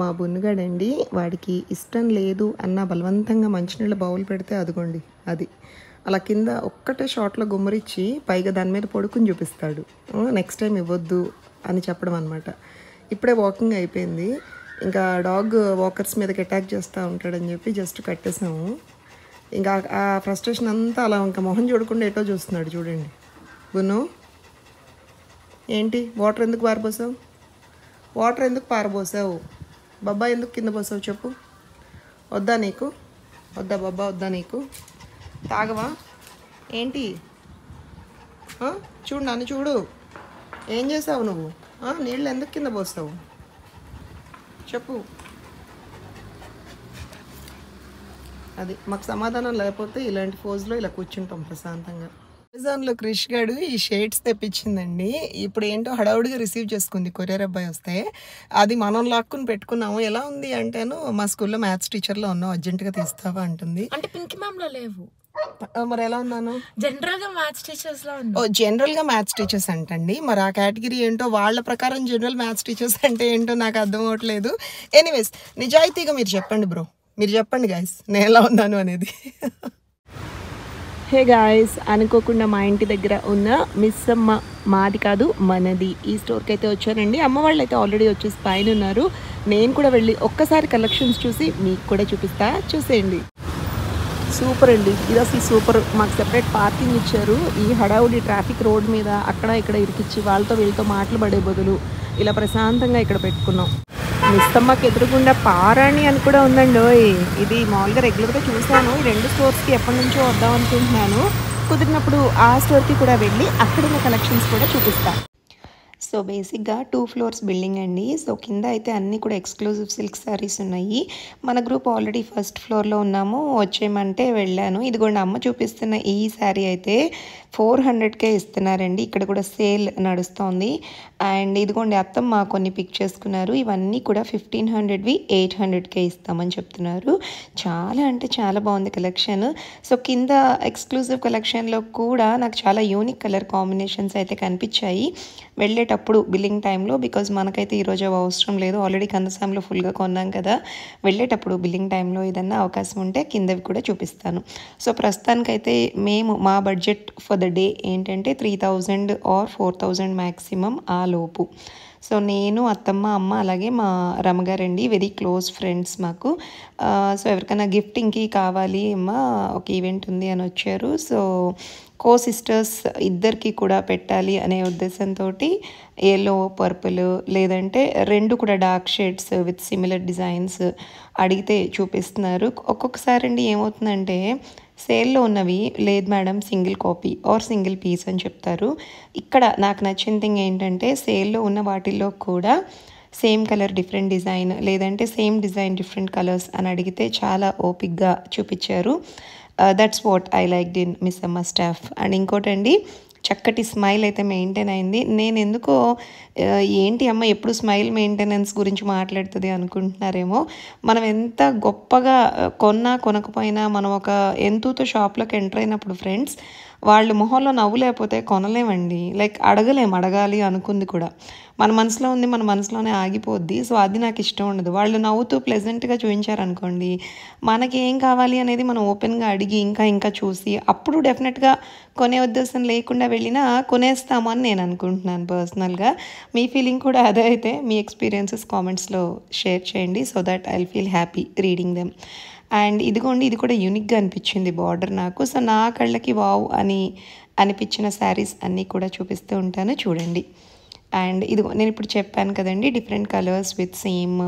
మా బున్నుగాడండి, వాడికి ఇష్టం లేదు అన్న బలవంతంగా మంచినీళ్ళ బౌల్ పెడితే అదిగోండి అది అలా కింద ఒక్కటే షాట్లో గుమ్మరిచ్చి పైగా దాని మీద పడుకుని చూపిస్తాడు. నెక్స్ట్ టైం ఇవ్వద్దు అని చెప్పడం అనమాట. ఇప్పుడే వాకింగ్ అయిపోయింది, ఇంకా డాగ్ వాకర్స్ మీదకి అటాక్ చేస్తూ ఉంటాడని చెప్పి జస్ట్ కట్టేసాము. ఇంకా ఆ ఫ్రస్ట్రేషన్ అంతా అలా ఇంకా మొహం చూడకుండా ఎటో చూస్తున్నాడు. చూడండి బున్ను, ఏంటి వాటర్ ఎందుకు పారబోసావు? వాటర్ ఎందుకు పారబోసావు? బబ్బా ఎందుకు కింద పోసావు చెప్పు. వద్దా నీకు? వద్దా బబ్బా? వద్దా నీకు? తాగవా ఏంటి? చూడు నన్ను చూడు, ఏం చేసావు నువ్వు? నీళ్ళు ఎందుకు కింద పోస్తావు చెప్పు. అది మాకు సమాధానం లేకపోతే ఇలాంటి ఫోజ్లో ఇలా కూర్చుంటాం ప్రశాంతంగా. అమెజాన్లో క్రిష్ గాడు ఈ షేడ్స్ తెప్పించిందండి. ఇప్పుడు ఏంటో హడావుడిగా రిసీవ్ చేసుకుంది కొరియర్ అబ్బాయి వస్తే. అది మనం లాక్కుని పెట్టుకున్నాము. ఎలా ఉంది అంటేను, మా స్కూల్లో మ్యాథ్స్ టీచర్లో ఉన్నావు, అర్జెంటుగా తీస్తావా అంటుంది. అంటే పింక్ మ్యామ్లో లేవు, మరి ఎలా ఉన్నాను? జనరల్గా మ్యాథ్స్ టీచర్స్లో ఓ జనరల్గా మ్యాథ్స్ టీచర్స్ అంటండి. మరి ఆ కేటగిరీ ఏంటో, వాళ్ళ ప్రకారం జనరల్ మ్యాథ్స్ టీచర్స్ అంటే ఏంటో నాకు అర్థం అవ్వట్లేదు. ఎనీవేస్, నిజాయితీగా మీరు చెప్పండి బ్రో, మీరు చెప్పండి గాయస్ నేను ఎలా ఉన్నాను అనేది. హే గాయస్, అనుకోకుండా మా ఇంటి దగ్గర ఉన్న మిస్సమ్మ, మాది కాదు మనది, ఈ స్టోర్కి అయితే వచ్చానండి. అమ్మ వాళ్ళు అయితే ఆల్రెడీ వచ్చేసి పైన ఉన్నారు. నేను కూడా వెళ్ళి ఒక్కసారి కలెక్షన్స్ చూసి మీకు కూడా చూపిస్తా, చూసేయండి. సూపర్ అండి, ఇది అసలు సూపర్. మాకు సెపరేట్ పార్కింగ్ ఇచ్చారు. ఈ హడావుడి ట్రాఫిక్ రోడ్ మీద అక్కడ ఇక్కడ ఇరికిచ్చి వాళ్ళతో వీళ్ళతో మాటలు పడే బదులు ఇలా ప్రశాంతంగా ఇక్కడ పెట్టుకున్నాం. మిస్సమ్మకి ఎదురుగుండా పారాణి అని కూడా ఉందండి. ఇది మామూలుగా రెగ్యులర్గా చూసాను. ఈ రెండు స్టోర్స్కి ఎప్పటి నుంచో వద్దాం అనుకుంటున్నాను. కుదిరినప్పుడు ఆ స్టోర్కి కూడా వెళ్ళి అక్కడున్న కలెక్షన్స్ కూడా చూపిస్తాను. సో బేసిక్గా 2 floors బిల్డింగ్ అండి. సో కింద అయితే అన్నీ కూడా ఎక్స్క్లూజివ్ సిల్క్ శారీస్ ఉన్నాయి. మన గ్రూప్ ఆల్రెడీ ఫస్ట్ ఫ్లోర్లో ఉన్నాము, వచ్చేయమంటే వెళ్ళాను. ఇదిగోండి అమ్మ చూపిస్తున్న ఈ శారీ అయితే 400కే ఇస్తున్నారండి. ఇక్కడ కూడా సేల్ నడుస్తోంది. అండ్ ఇదిగోండి అత్తమ్మ కొన్ని పిక్ చేసుకున్నారు. ఇవన్నీ కూడా 1500వి 800కే ఇస్తామని చెప్తున్నారు. చాలా అంటే చాలా బాగుంది కలెక్షన్. సో కింద ఎక్స్క్లూజివ్ కలెక్షన్లో కూడా నాకు చాలా యూనిక్ కలర్ కాంబినేషన్స్ అయితే కనిపించాయి వెళ్ళేటప్పుడు బిల్లింగ్ టైంలో. బికాజ్ మనకైతే ఈరోజు అవసరం లేదు, ఆల్రెడీ కందసాంలో ఫుల్గా కొన్నాం కదా. వెళ్ళేటప్పుడు బిల్లింగ్ టైంలో ఏదన్నా అవకాశం ఉంటే కిందవి కూడా చూపిస్తాను. సో ప్రస్తుతానికైతే మేము మా బడ్జెట్ ఫర్ ద డే ఏంటంటే 3000 ఆర్ 4000 మ్యాక్సిమం ఆ లోపు. సో నేను, అత్తమ్మ, అమ్మ, అలాగే మా రమ్మగారండి, వెరీ క్లోజ్ ఫ్రెండ్స్ మాకు. సో ఎవరికైనా గిఫ్టింగ్కి కావాలి అమ్మ, ఒక ఈవెంట్ ఉంది అని వచ్చారు. సో కో సిస్టర్స్ ఇద్దరికి కూడా పెట్టాలి అనే ఉద్దేశంతో ఎల్లో పర్పుల్ లేదంటే రెండు కూడా dark shades with similar designs అడిగితే చూపిస్తున్నారు. ఒక్కొక్కసారి అండి ఏమవుతుందంటే సేల్లో ఉన్నవి లేదు madam single copy or single piece అని చెప్తారు. ఇక్కడ నాకు నచ్చిన థింగ్ ఏంటంటే సేల్లో ఉన్న వాటిల్లో కూడా సేమ్ కలర్ డిఫరెంట్ డిజైన్ లేదంటే సేమ్ డిజైన్ డిఫరెంట్ కలర్స్ అని అడిగితే చాలా ఓపిక్గా చూపించారు. That's what I liked in Missamma staff. And ఇంకోటండి, చక్కటి స్మైల్ అయితే మెయింటైన్ అయింది. నేను ఎందుకో ఏంటి అమ్మ ఎప్పుడు స్మైల్ మెయింటెనెన్స్ గురించి మాట్లాడుతుంది అనుకుంటున్నారేమో. మనం ఎంత గొప్పగా కొన్నా కొనకపోయినా మనం ఒక ఎంతూతో షాప్లోకి ఎంటర్ అయినప్పుడు ఫ్రెండ్స్, వాళ్ళు మొహంలో నవ్వు లేకపోతే కొనలేమండి. లైక్ అడగాలి అనుకుంది కూడా మన మనసులో ఉంది, మన మనసులోనే ఆగిపోద్ది. సో అది నాకు ఇష్టం ఉండదు. వాళ్ళు నవ్వుతూ ప్లెజెంట్గా చూపించారనుకోండి, మనకి ఏం కావాలి అనేది మనం ఓపెన్గా అడిగి ఇంకా చూసి అప్పుడు డెఫినెట్గా కొనే ఉద్దేశం లేకుండా వెళ్ళినా కొనేస్తాము అని నేను అనుకుంటున్నాను పర్సనల్గా. మీ ఫీలింగ్ కూడా అదే అయితే మీ ఎక్స్పీరియన్సెస్ కామెంట్స్లో షేర్ చేయండి. So that I feel happy reading them. And ఇదిగోండి ఇది కూడా యూనిక్గా అనిపించింది బార్డర్ నాకు. సో నా కళ్ళకి వావ్ అని అనిపించిన శారీస్ అన్నీ కూడా చూపిస్తూ ఉంటాను, చూడండి. అండ్ ఇదిగో నేను ఇప్పుడు చెప్పాను కదండి different colours with same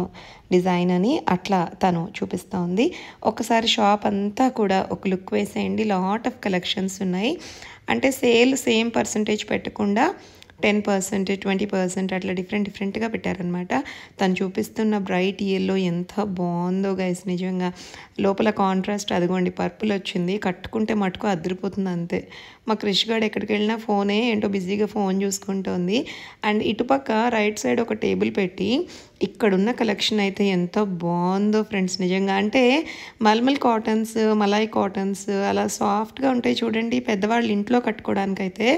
design అని, అట్లా తను చూపిస్తూ ఉంది. ఒకసారి షాప్ అంతా కూడా ఒక లుక్ వేసేయండి. లాట్ ఆఫ్ కలెక్షన్స్ ఉన్నాయి. అంటే సేమ్ పర్సంటేజ్ పెట్టకుండా 10%, 20% అట్లా డిఫరెంట్గా పెట్టారనమాట. తను చూపిస్తున్న బ్రైట్ ఎల్లో ఎంత బాగుందో గైస్, నిజంగా లోపల కాంట్రాస్ట్ అదిగోండి పర్పుల్ వచ్చింది, కట్టుకుంటే మటుకు అదిరిపోతుంది అంతే. మా క్రిష్ గాడు ఎక్కడికి వెళ్ళినా ఫోనే ఏంటో బిజీగా ఫోన్ చూసుకుంటుంది. అండ్ ఇటుపక్క రైట్ సైడ్ ఒక టేబుల్ పెట్టి ఇక్కడున్న కలెక్షన్ అయితే ఎంత బాగుందో ఫ్రెండ్స్ నిజంగా. అంటే మల్మల్ కాటన్స్, మలాయ్ కాటన్స్ అలా సాఫ్ట్గా ఉంటాయి చూడండి. పెద్దవాళ్ళు ఇంట్లో కట్టుకోవడానికైతే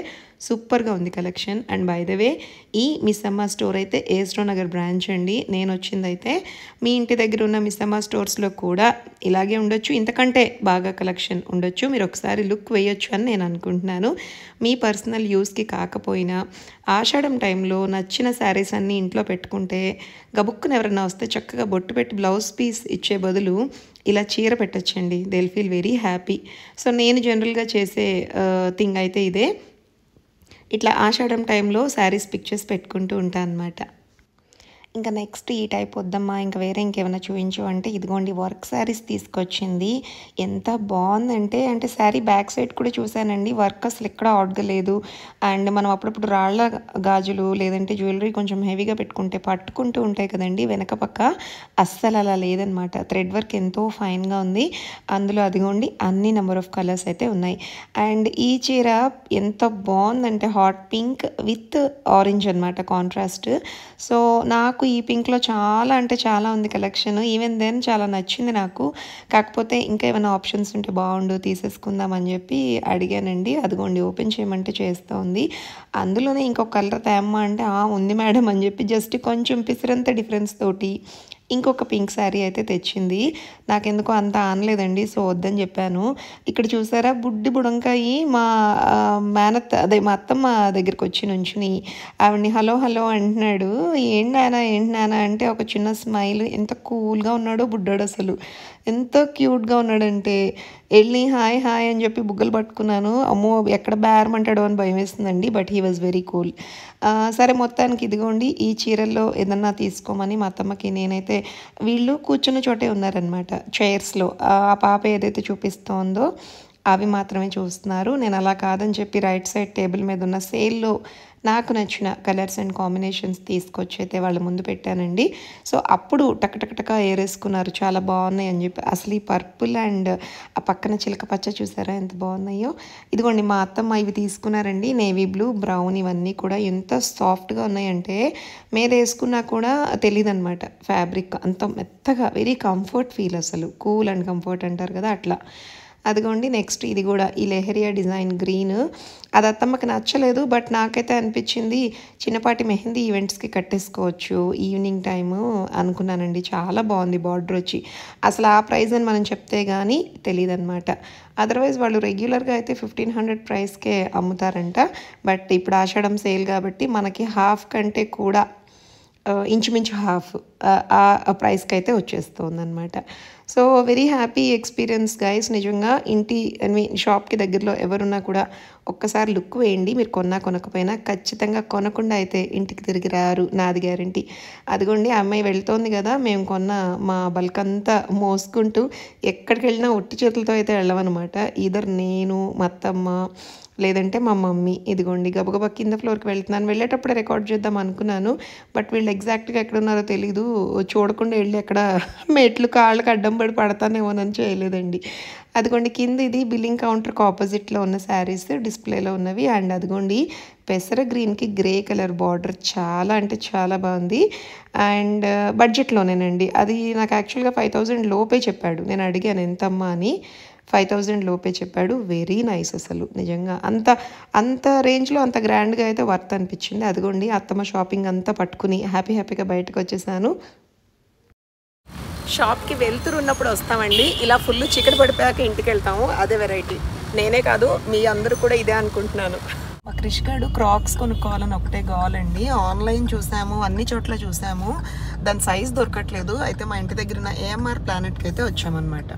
సూపర్గా ఉంది collection. And by the way ఈ మిస్సమ్మ స్టోర్ అయితే ఏస్ట్రో నగర్ బ్రాంచ్ అండి. నేను వచ్చిందైతే మీ ఇంటి దగ్గర ఉన్న మిస్సమ్మ స్టోర్స్లో కూడా ఇలాగే ఉండొచ్చు, ఇంతకంటే బాగా కలెక్షన్ ఉండొచ్చు. మీరు ఒకసారి లుక్ వేయొచ్చు అని నేను అనుకుంటున్నాను. మీ పర్సనల్ యూస్కి కాకపోయినా ఆషాఢం టైంలో నచ్చిన శారీస్ అన్నీ ఇంట్లో పెట్టుకుంటే గబుక్కున ఎవరైనా వస్తే చక్కగా బొట్టు పెట్టి బ్లౌజ్ పీస్ ఇచ్చే బదులు ఇలా చీర పెట్టచ్చండి. They will feel very happy. So నేను జనరల్గా చేసే థింగ్ అయితే ఇదే. ఇట్లా ఆషాఢం టైంలో శారీస్ పిక్చర్స్ పెట్టుకుంటూ ఉంటాను అనమాట. ఇంకా నెక్స్ట్ ఈ టైప్ వద్దమ్మా, ఇంకా వేరే ఇంకేమైనా చూపించు అంటే ఇదిగోండి వర్క్ శారీస్ తీసుకొచ్చింది. ఎంత బాగుందంటే అంటే శారీ బ్యాక్ సైడ్ కూడా చూశానండి, వర్క్ అసలు ఎక్కడ ఆడగలేదు. అండ్ మనం అప్పుడప్పుడు రాళ్ళ గాజులు లేదంటే జ్యువెలరీ కొంచెం హెవీగా పెట్టుకుంటే పట్టుకుంటూ ఉంటాయి కదండి వెనక పక్క, అస్సలు అలా లేదనమాట. థ్రెడ్ వర్క్ ఎంతో ఫైన్గా ఉంది. అందులో అదిగోండి అన్ని నెంబర్ ఆఫ్ కలర్స్ అయితే ఉన్నాయి. అండ్ ఈ చీర ఎంత బాగుందంటే హాట్ పింక్ విత్ ఆరెంజ్ అనమాట, కాంట్రాస్ట్. సో నాకు ఈ పింక్లో చాలా అంటే చాలా ఉంది కలెక్షన్. ఈవెన్ దెన్ చాలా నచ్చింది నాకు. కాకపోతే ఇంకా ఏమైనా ఆప్షన్స్ ఉంటే బాగుండు తీసేసుకుందాం అని చెప్పి అడిగానండి. అదిగోండి ఓపెన్ చేయమంటే చేస్తోంది. అందులోనే ఇంకొక కలర్ తేమ్మా అంటే ఉంది మేడం అని చెప్పి జస్ట్ కొంచెం పిసరంత డిఫరెన్స్ తోటి ఇంకొక పింక్ శారీ అయితే తెచ్చింది. నాకెందుకో అంత ఆనలేదండి, సో వద్దని చెప్పాను. ఇక్కడ చూసారా బుడ్డి బుడంకాయి మా అదే మా అత్తమ్మ దగ్గరికి వచ్చి నుంచుని ఆవిడ్ని హలో హలో అంటున్నాడు. ఏంటి నాన్న అంటే ఒక చిన్న స్మైల్. ఎంత కూల్గా ఉన్నాడో బుడ్డాడు, అసలు ఎంత క్యూట్గా ఉన్నాడంటే వెళ్ళి హాయ్ హాయ్ అని చెప్పి బుగ్గలు పట్టుకున్నాను. అమ్మో ఎక్కడ బేరమంటాడో అని భయం వేస్తుందండి, but he was very cool. సరే మొత్తానికి ఇదిగోండి ఈ చీరల్లో ఏదన్నా తీసుకోమని మా అత్తమ్మకి నేనైతే, వీళ్ళు కూర్చున్న చోటే ఉన్నారనమాట చైర్స్లో. ఆ పాప ఏదైతే చూపిస్తోందో అవి మాత్రమే చూస్తున్నారు. నేను అలా కాదని చెప్పి రైట్ సైడ్ టేబుల్ మీద ఉన్న సేల్లో నాకు నచ్చిన కలర్స్ అండ్ కాంబినేషన్స్ తీసుకొచ్చి అయితే వాళ్ళ ముందు పెట్టానండి. సో అప్పుడు టక్ ఏరేసుకున్నారు, చాలా బాగున్నాయి అని చెప్పి. అసలు ఈ పర్పుల్ అండ్ ఆ పక్కన చిలక పచ్చ చూసారా ఎంత బాగున్నాయో. ఇదిగోండి మా అత్తమ్మ ఇవి తీసుకున్నారండి, నేవీ బ్లూ బ్రౌన్. ఇవన్నీ కూడా ఎంత సాఫ్ట్గా ఉన్నాయంటే మీద వేసుకున్నా కూడా తెలియదు అనమాట ఫ్యాబ్రిక్. అంత మెత్తగా వెరీ కంఫర్ట్ ఫీల్, అసలు కూల్ అండ్ కంఫర్ట్ అంటారు కదా అట్లా. అదిగోండి నెక్స్ట్ ఇది కూడా ఈ లెహరియా డిజైన్ గ్రీన్. అది అత్తమ్మకి నచ్చలేదు, బట్ నాకైతే అనిపించింది చిన్నపాటి మెహందీ ఈవెంట్స్కి కట్టేసుకోవచ్చు ఈవినింగ్ టైము అనుకున్నానండి. చాలా బాగుంది బార్డర్ వచ్చి. అసలు ఆ ప్రైస్ అని మనం చెప్తే కానీ తెలియదు అనమాట. అదర్వైజ్ వాళ్ళు రెగ్యులర్గా అయితే 1500 ప్రైస్కే అమ్ముతారంట. బట్ ఇప్పుడు ఆషాఢం సేల్ కాబట్టి మనకి హాఫ్ కంటే కూడా ఇంచుమించు హాఫ్ ఆ ప్రైస్కి అయితే వచ్చేస్తుంది అనమాట. So very happy experience guys. నిజంగా షాప్కి దగ్గరలో ఎవరున్నా కూడా ఒక్కసారి లుక్ వేయండి. మీరు కొనకపోయినా ఖచ్చితంగా కొనకుండా అయితే ఇంటికి తిరిగి రారు, నాది గ్యారంటీ. అదిగోండి అమ్మాయి వెళ్తోంది కదా, మేము కొన్న మా బల్క్ అంతా మోసుకుంటూ ఎక్కడికి వెళ్ళినా ఒట్టి చేతులతో అయితే వెళ్ళమన్నమాట. ఈధర్ నేను మా అత్తమ్మ లేదంటే మా మమ్మీ. ఇదిగోండి గబగబా కింద ఫ్లోర్కి వెళ్తున్నాను. వెళ్ళేటప్పుడే రికార్డ్ చేద్దాం అనుకున్నాను, బట్ వీళ్ళు ఎగ్జాక్ట్గా ఎక్కడ ఉన్నారో తెలీదు. చూడకుండా వెళ్ళి అక్కడ మెట్లు కాళ్ళకి అడ్డం పడి పడతానేమోనని చేయలేదండి. అదిగోండి కింద ఇది బిల్లింగ్ కౌంటర్కి ఆపోజిట్లో ఉన్న శారీస్ డిస్ప్లేలో ఉన్నవి. అండ్ అదిగోండి పెసర గ్రీన్కి గ్రే కలర్ బార్డర్ చాలా అంటే చాలా బాగుంది. అండ్ బడ్జెట్లోనేనండి. అది నాకు యాక్చువల్గా 5000 లోపే చెప్పాడు. నేను అడిగాను ఎంతమ్మా అని, 5000 లోపే చెప్పాడు. వెరీ నైస్ అసలు నిజంగా. అంత రేంజ్లో అంత గ్రాండ్గా అయితే వర్త్ అనిపించింది. అదిగోండి అత్తమ్మ షాపింగ్ అంతా పట్టుకుని హ్యాపీగా బయటకు వచ్చేసాను. షాప్కి వెళ్తున్నప్పుడు వస్తామండి, ఇలా ఫుల్ చికెన్ పడిపోయాక ఇంటికి వెళ్తాము. అదే వెరైటీ. నేనే కాదు మీ అందరూ కూడా ఇదే అనుకుంటున్నాను. మా క్రిష్ గారు క్రాక్స్ కొనుక్కోవాలని ఒకటే కావాలండి. ఆన్లైన్ చూసాము, అన్ని చోట్ల చూసాము, దాని సైజ్ దొరకట్లేదు. అయితే మా ఇంటి దగ్గర ఉన్న ఏఎంఆర్ ప్లానెట్కి అయితే వచ్చామన్నమాట.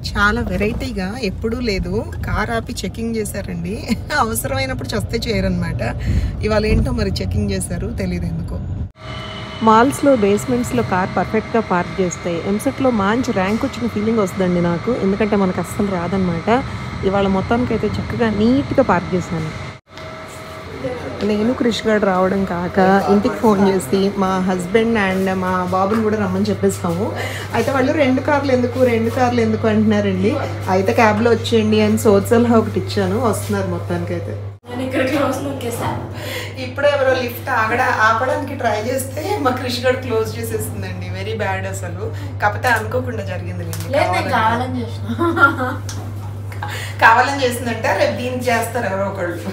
చాలా వెరైటీగా ఎప్పుడూ లేదు, కార్ ఆపి చెకింగ్ చేశారండి. అవసరమైనప్పుడు చస్తే చేయరనమాట. ఇవాళ ఏంటో మరి చెకింగ్ చేశారు, తెలియదు ఎందుకో. మాల్స్లో బేస్మెంట్స్లో కార్ పర్ఫెక్ట్గా పార్క్ చేస్తే ఎంసెట్లో మంచి ర్యాంక్ వచ్చిన ఫీలింగ్ వస్తుందండి నాకు, ఎందుకంటే మనకు అస్సలు రాదనమాట. ఇవాళ మొత్తానికి అయితే చక్కగా నీట్గా పార్క్ చేశాను. నేను క్రిష్ గారు రావడం కాక ఇంటికి ఫోన్ చేసి మా హస్బెండ్ అండ్ మా బాబుని కూడా రమ్మని చెప్పేస్తాము. అయితే వాళ్ళు 2 కార్లు ఎందుకు అంటున్నారండి. అయితే క్యాబ్లో వచ్చేయండి అని సోత్సల్హా ఒకటి ఇచ్చాను, వస్తున్నారు మొత్తానికి అయితే. నేను ఇక్కడ క్లాస్ నొక్కేసా. ఈ ఇప్పుడే ఎవరో లిఫ్ట్ ఆపడానికి ట్రై చేస్తే మా కృషి కూడా క్లోజ్ చేసేస్తుందండి. వెరీ బ్యాడ్ అసలు. కాకపోతే అనుకోకుండా జరిగింది. కావాలని చేసిందంటే రేపు దీనికి చేస్తారు ఎవరో ఒకళ్ళు.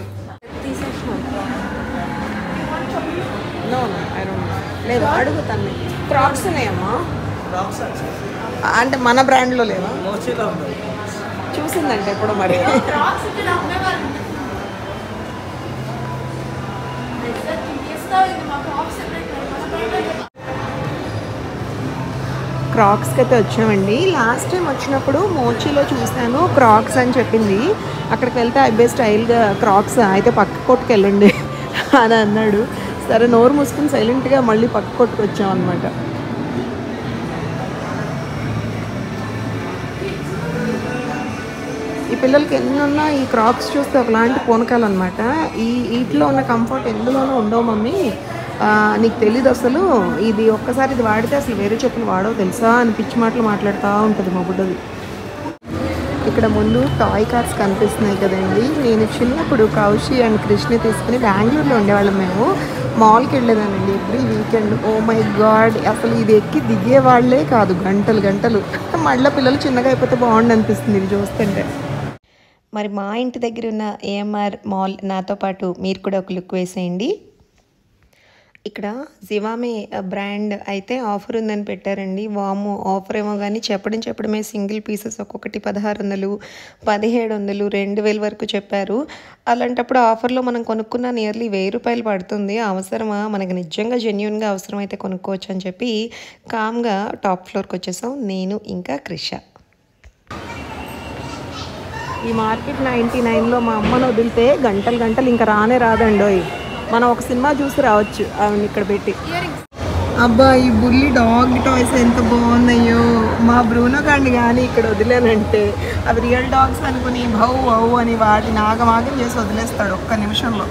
లేదు అడుగుతాను. క్రాక్స్ ఉన్నాయమ్మా? అంటే మన బ్రాండ్లో లేవా? చూసిందంటే ఎప్పుడు మరి. క్రాక్స్కి అయితే వచ్చామండి. లాస్ట్ టైం వచ్చినప్పుడు మోచీలో చూసాను క్రాక్స్ అని చెప్పింది. అక్కడికి వెళ్తే అబ్బాయి స్టైల్గా క్రాక్స్ అయితే పక్క కొట్టుకు వెళ్ళండి అని అన్నాడు. సరే నోరు మూసుకుని సైలెంట్గా మళ్ళీ పక్క కొట్టుకు వచ్చాం అనమాట. ఈ పిల్లలకి ఎన్నున్నా ఈ క్రాక్స్ చూస్తే ఒకలాంటి పూనకాలు అనమాట. వీటిలో ఉన్న కంఫర్ట్ ఎందులోనూ ఉండవు మమ్మీ, నీకు తెలీదు అసలు. ఇది ఒక్కసారి ఇది వాడితే అసలు వేరే చెప్పులు వాడవు తెలుసా అని పిచ్చి మాటలు మాట్లాడుతూ ఉంటుంది మా బుడ్డది. ఇక్కడ ముందు టాయ్ కార్స్ కనిపిస్తున్నాయి కదండి. నేను చిన్నప్పుడు కౌశి అండ్ కృష్ణ తీసుకుని బెంగళూరులో ఉండేవాళ్ళం. మేము మాల్కి వెళ్ళేదానండి every weekend. Oh my God, అసలు ఇది ఎక్కి దిగేవాళ్లే కాదు, గంటలు గంటలు. మళ్ళీ పిల్లలు చిన్నగా అయిపోతే బాగుండు అనిపిస్తుంది ఇది చూస్తుంటే. మరి మా ఇంటి దగ్గర ఉన్న ఏఎంఆర్ మాల్ నాతో పాటు మీరు కూడా ఒక లుక్ వేసేయండి. ఇక్కడ జివామే బ్రాండ్ అయితే ఆఫర్ ఉందని పెట్టారండి. వాము ఆఫర్ ఏమో కానీ చెప్పడమే సింగిల్ పీసెస్ ఒక్కొక్కటి 1600, 1700, 2000 వరకు చెప్పారు. అలాంటప్పుడు ఆఫర్లో మనం కొనుక్కున్న నియర్లీ 1000 రూపాయలు పడుతుంది. అవసరమా? మనకి నిజంగా జెన్యూన్గా అవసరం అయితే కొనుక్కోవచ్చు అని చెప్పి కామ్గా టాప్ ఫ్లోర్కి వచ్చేసాం నేను ఇంకా క్రిష. ఈ మార్కెట్ 99లో మా అమ్మను వదిలితే గంటలు గంటలు ఇంకా రానే రాదండోయ్. మనం ఒక సినిమా చూసి రావచ్చు ఆవిడ ఇక్కడ పెట్టి. అబ్బా ఈ బుల్లి డాగ్ టాయ్స్ ఎంత బాగున్నాయో. మా బ్రూనో గాండి కానీ ఇక్కడ వదిలేనంటే అవి రియల్ డాగ్స్ అనుకుని భౌ అని వాటిని ఆగమాగం చేసి వదిలేస్తాడు ఒక్క నిమిషంలో.